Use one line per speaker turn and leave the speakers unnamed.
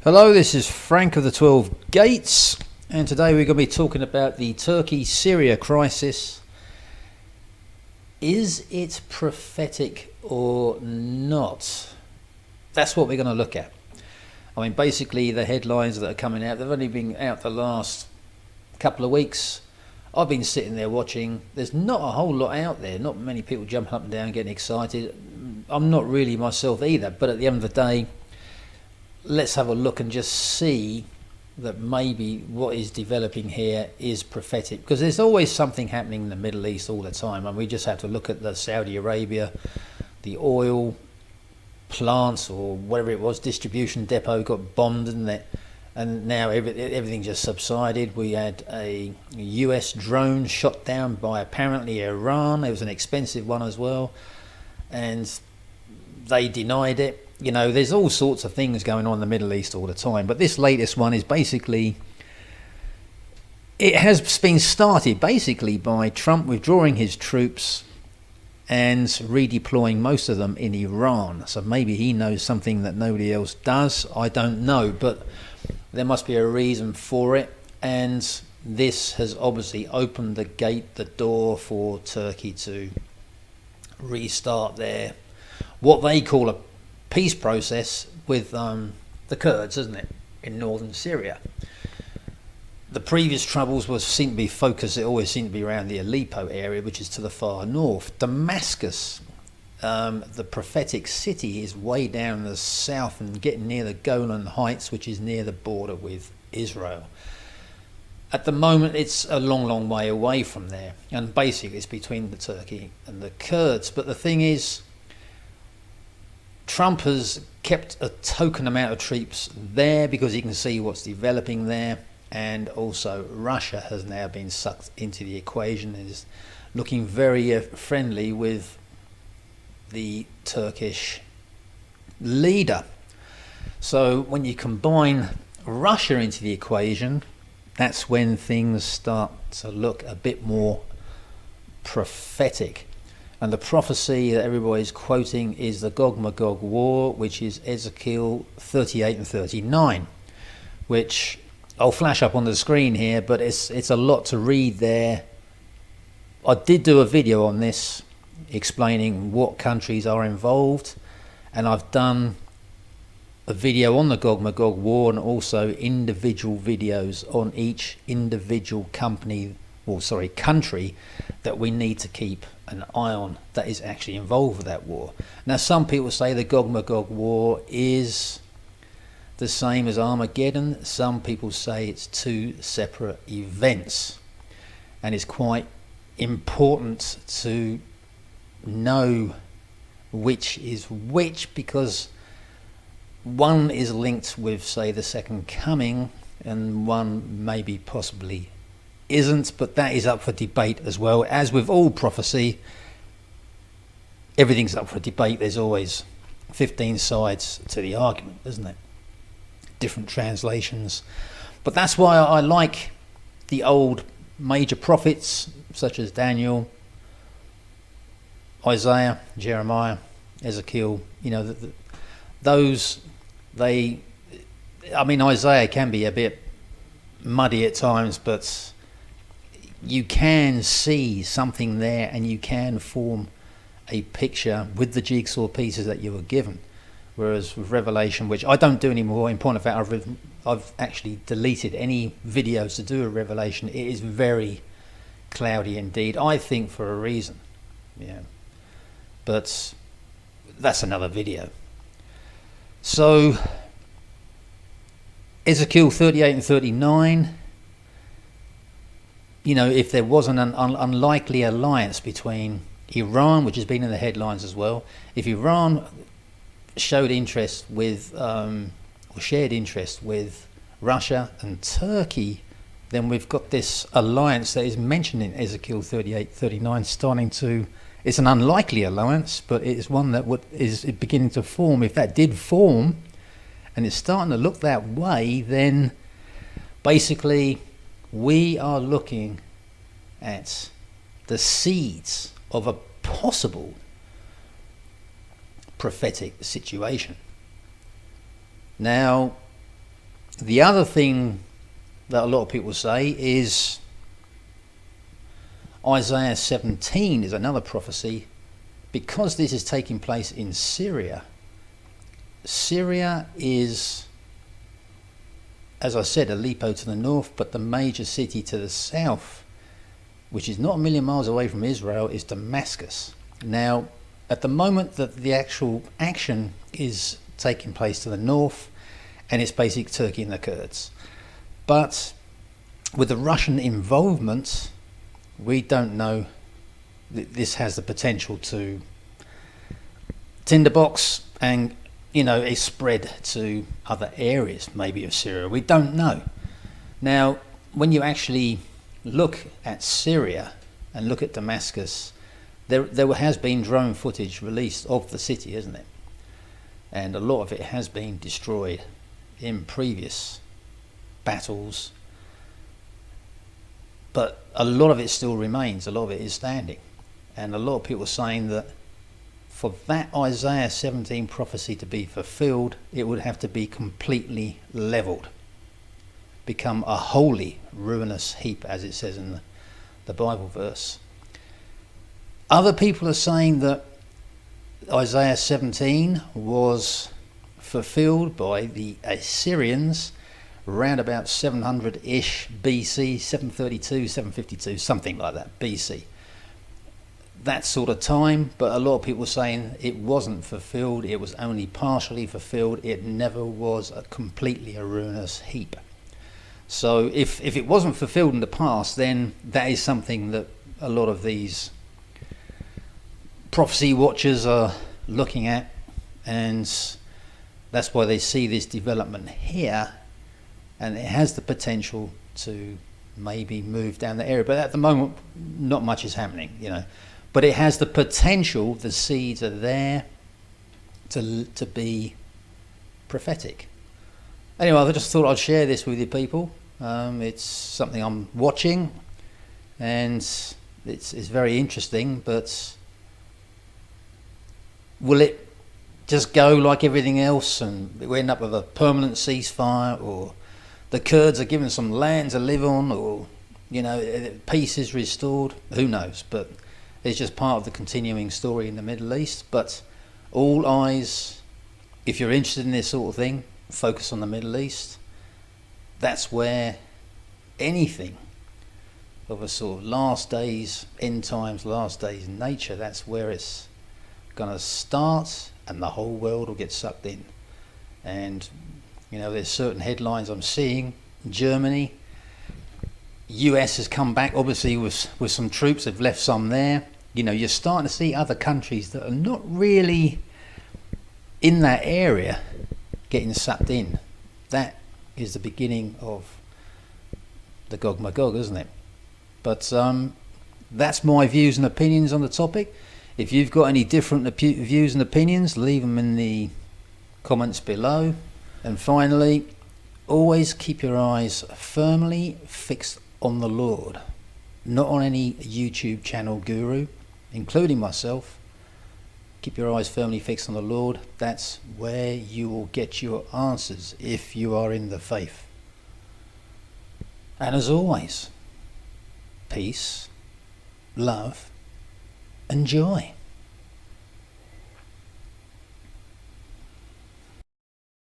Hello, this is Frank of the 12 Gates, and today we're going to be talking about the Turkey Syria Crisis. Is it prophetic or not? That's what we're going to look at. I mean, basically the headlines that are coming out, they've only been out the last couple of weeks. I've been sitting there watching. There's not a whole lot out there, not many people jumping up and down getting excited. I'm not really myself either, but at the end of the day, let's have a look and just see that maybe what is developing here is prophetic, because there's always something happening in the Middle East all the time, and we just have to look at the Saudi Arabia, the oil plants or whatever it was, distribution depot got bombed, didn't it? And now everything just subsided. We had a US drone shot down by apparently Iran. It was an expensive one as well, and they denied it. You know, there's all sorts of things going on in the Middle East all the time. But this latest one is basically, it has been started basically by Trump withdrawing his troops and redeploying most of them in Iran. So maybe he knows something that nobody else does. I don't know, but there must be a reason for it. And this has obviously opened the door for Turkey to restart their, what they call a peace process with the Kurds, isn't it, in northern Syria. The previous troubles seem to be focused, it always seemed to be around the Aleppo area, which is to the far north. Damascus, the prophetic city, is way down in the south and getting near the Golan Heights, which is near the border with Israel. At the moment, it's a long way away from there, and basically it's between the Turkey and the Kurds. But the thing is, Trump has kept a token amount of troops there because he can see what's developing there, and also Russia has now been sucked into the equation and is looking very friendly with the Turkish leader. So when you combine Russia into the equation, that's when things start to look a bit more prophetic. And the prophecy that everybody's quoting is the Gog-Magog war, which is Ezekiel 38 and 39, which I'll flash up on the screen here, but it's a lot to read there. I did do a video on this explaining what countries are involved, and I've done a video on the Gog-Magog war and also individual videos on each individual country that we need to keep an eye on that is actually involved with that war. Now, some people say the Gog-Magog war is the same as Armageddon. Some people say it's two separate events, and it's quite important to know which is which, because one is linked with, say, the second coming, and one maybe possibly isn't, but that is up for debate as well. As with all prophecy, everything's up for debate. There's always 15 sides to the argument, isn't it? Different translations. But that's why I like the old major prophets such as Daniel, Isaiah, Jeremiah, Ezekiel. You know, Isaiah can be a bit muddy at times, but you can see something there, and you can form a picture with the jigsaw pieces that you were given. Whereas with Revelation, which I don't do anymore, in point of fact, I've actually deleted any videos to do with Revelation. It is very cloudy indeed, I think, for a reason. Yeah, but that's another video. So Ezekiel 38 and 39. You know, if there was an unlikely alliance between Iran, which has been in the headlines as well, if Iran showed interest with, or shared interest with Russia and Turkey, then we've got this alliance that is mentioned in Ezekiel 38, 39 starting to, it's an unlikely alliance, but it is one that is beginning to form. If that did form, and it's starting to look that way, then basically we are looking at the seeds of a possible prophetic situation. Now, The other thing that a lot of people say is Isaiah 17 is another prophecy, because this is taking place in Syria. Syria is, as I said, Aleppo to the north, but the major city to the south, which is not a million miles away from Israel, is Damascus. Now, at the moment that the actual action is taking place to the north, and it's basically Turkey and the Kurds. But with the Russian involvement, we don't know. This has the potential to tinderbox and, it's spread to other areas, maybe of Syria. We don't know. Now, when you actually look at Syria and look at Damascus, there has been drone footage released of the city, isn't it? And a lot of it has been destroyed in previous battles, but a lot of it still remains. A lot of it is standing, and a lot of people are saying that for that Isaiah 17 prophecy to be fulfilled, it would have to be completely leveled, become a holy ruinous heap, as it says in the Bible verse. Other people are saying that Isaiah 17 was fulfilled by the Assyrians around about 700-ish BC, 732, 752, something like that, BC. That sort of time, but a lot of people are saying it wasn't fulfilled, it was only partially fulfilled, it never was completely a ruinous heap. So if it wasn't fulfilled in the past, then that is something that a lot of these prophecy watchers are looking at, and that's why they see this development here, and it has the potential to maybe move down the area. But at the moment, not much is happening, But it has the potential, the seeds are there to be prophetic. Anyway, I just thought I'd share this with you people. It's something I'm watching, and it's very interesting, but will it just go like everything else and we end up with a permanent ceasefire, or the Kurds are given some land to live on, or peace is restored? Who knows? But it's just part of the continuing story in the Middle East. But all eyes, if you're interested in this sort of thing, focus on the Middle East. That's where anything of a sort of last days, end times, last days nature, that's where it's going to start, and the whole world will get sucked in. And there's certain headlines I'm seeing. Germany, US has come back obviously with some troops. They've left some there. You're starting to see other countries that are not really in that area getting sucked in. That is the beginning of the Gog Magog, isn't it? But that's my views and opinions on the topic. If you've got any different views and opinions, leave them in the comments below. And finally, always keep your eyes firmly fixed on the Lord, not on any YouTube channel guru, including myself. Keep your eyes firmly fixed on the Lord. That's where you will get your answers if you are in the faith. And as always, peace, love, and joy.